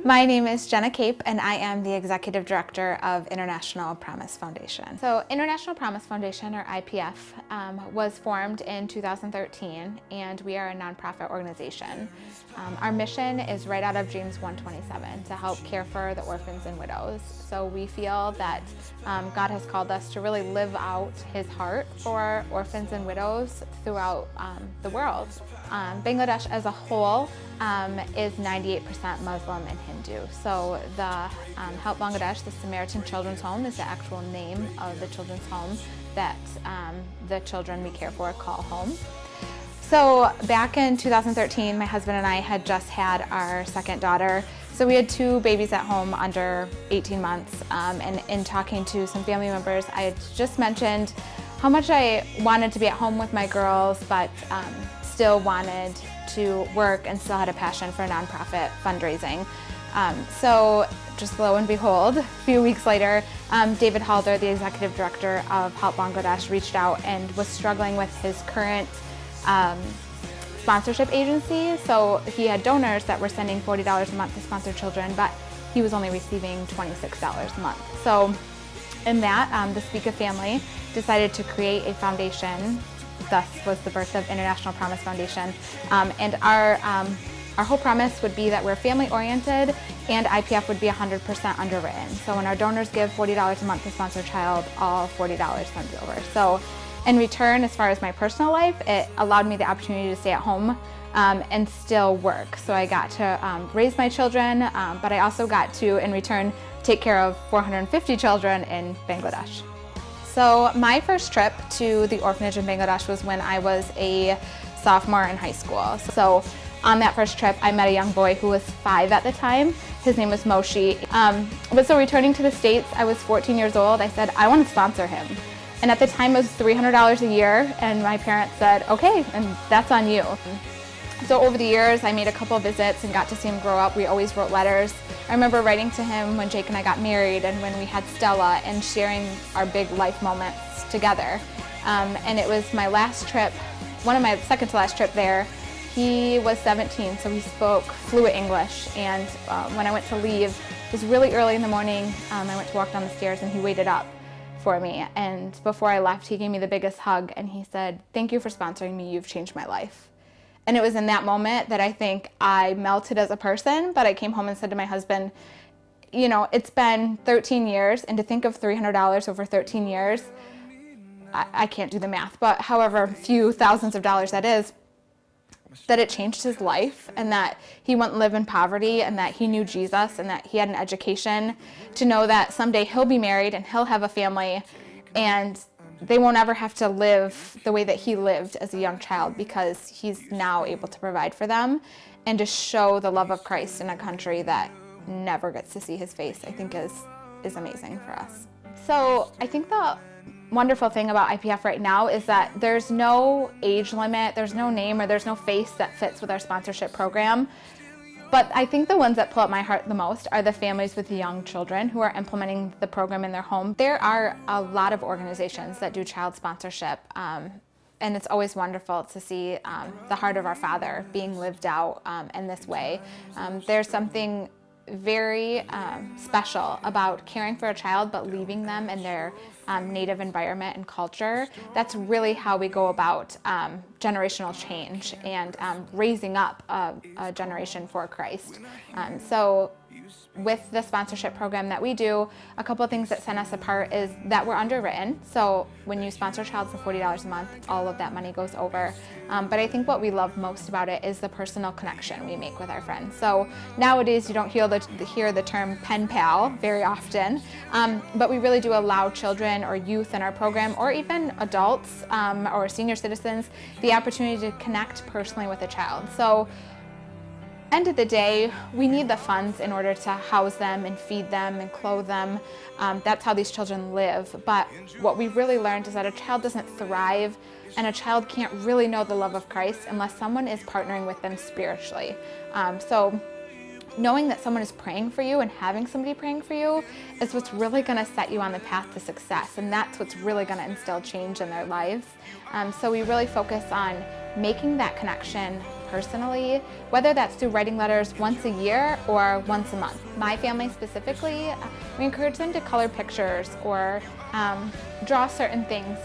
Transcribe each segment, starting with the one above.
My name is Jenna Cape, and I am the Executive Director of International Promise Foundation. So International Promise Foundation, or IPF, was formed in 2013, and we are a nonprofit organization. Our mission is right out of James 1:27, to help care for the orphans and widows. So we feel that God has called us to really live out His heart for orphans and widows throughout the world. Bangladesh as a whole is 98% Muslim and Hindu. So the Help Bangladesh, the Samaritan Children's Home, is the actual name of the children's home that the children we care for call home. So back in 2013, my husband and I had just had our second daughter. So we had two babies at home under 18 months. And in talking to some family members, I had just mentioned how much I wanted to be at home with my girls, but still wanted to work and still had a passion for nonprofit fundraising. So just lo and behold, a few weeks later, David Halder, the executive director of Help Bangladesh, reached out and was struggling with his current sponsorship agency. So he had donors that were sending $40 a month to sponsor children, but he was only receiving $26 a month. So in that, the Speak family decided to create a foundation. Thus was the birth of International Promise Foundation. And our whole premise would be that we're family-oriented, and IPF would be 100% underwritten. So when our donors give $40 a month to sponsor a child, all $40 comes over. So in return, as far as my personal life, it allowed me the opportunity to stay at home and still work. So I got to raise my children, but I also got to, in return, take care of 450 children in Bangladesh. So my first trip to the orphanage in Bangladesh was when I was a sophomore in high school. So on that first trip, I met a young boy who was 5 at the time. His name was Moshe. But so returning to the States, I was 14 years old. I said, I want to sponsor him. And at the time it was $300 a year, and my parents said, okay, and that's on you. So over the years, I made a couple of visits and got to see him grow up. We always wrote letters. I remember writing to him when Jake and I got married and when we had Stella, and sharing our big life moments together. And it was my last trip, one of my second to last trip there. He was 17, so he spoke fluent English. And when I went to leave, it was really early in the morning. I went to walk down the stairs and he waited up for me. And before I left, he gave me the biggest hug and he said, "Thank you for sponsoring me. You've changed my life." And it was in that moment that I think I melted as a person, but I came home and said to my husband, you know, it's been 13 years, and to think of $300 over 13 years, I can't do the math, but however few thousands of dollars that is, that it changed his life, and that he wouldn't live in poverty, and that he knew Jesus, and that he had an education to know that someday he'll be married and he'll have a family, and they won't ever have to live the way that he lived as a young child, because he's now able to provide for them and to show the love of Christ in a country that never gets to see his face, I think is amazing for us. So I think the wonderful thing about IPF right now is that there's no age limit, there's no name, or there's no face that fits with our sponsorship program. But I think the ones that pull up my heart the most are the families with young children who are implementing the program in their home. There are a lot of organizations that do child sponsorship, and it's always wonderful to see the heart of our Father being lived out in this way. There's something very special about caring for a child but leaving them in their native environment and culture. That's really how we go about generational change and raising up a generation for Christ. So with the sponsorship program that we do, a couple of things that set us apart is that we're underwritten. So when you sponsor a child for $40 a month, all of that money goes over. But I think what we love most about it is the personal connection we make with our friends. So nowadays you don't hear the term pen pal very often, but we really do allow children or youth in our program, or even adults or senior citizens, the opportunity to connect personally with a child. So end of the day, we need the funds in order to house them and feed them and clothe them. That's how these children live. But what we've really learned is that a child doesn't thrive, and a child can't really know the love of Christ unless someone is partnering with them spiritually. So knowing that someone is praying for you and having somebody praying for you is what's really going to set you on the path to success, and that's what's really going to instill change in their lives. So we really focus on making that connection personally, whether that's through writing letters once a year or once a month. My family specifically, we encourage them to color pictures or draw certain things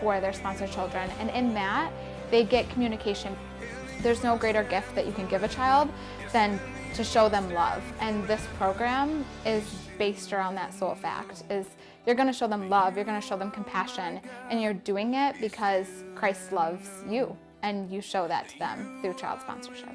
for their sponsored children, and in that, they get communication. There's no greater gift that you can give a child than to show them love, and this program is based around that sole fact, is you're going to show them love, you're going to show them compassion, and you're doing it because Christ loves you, and you show that to them through child sponsorship.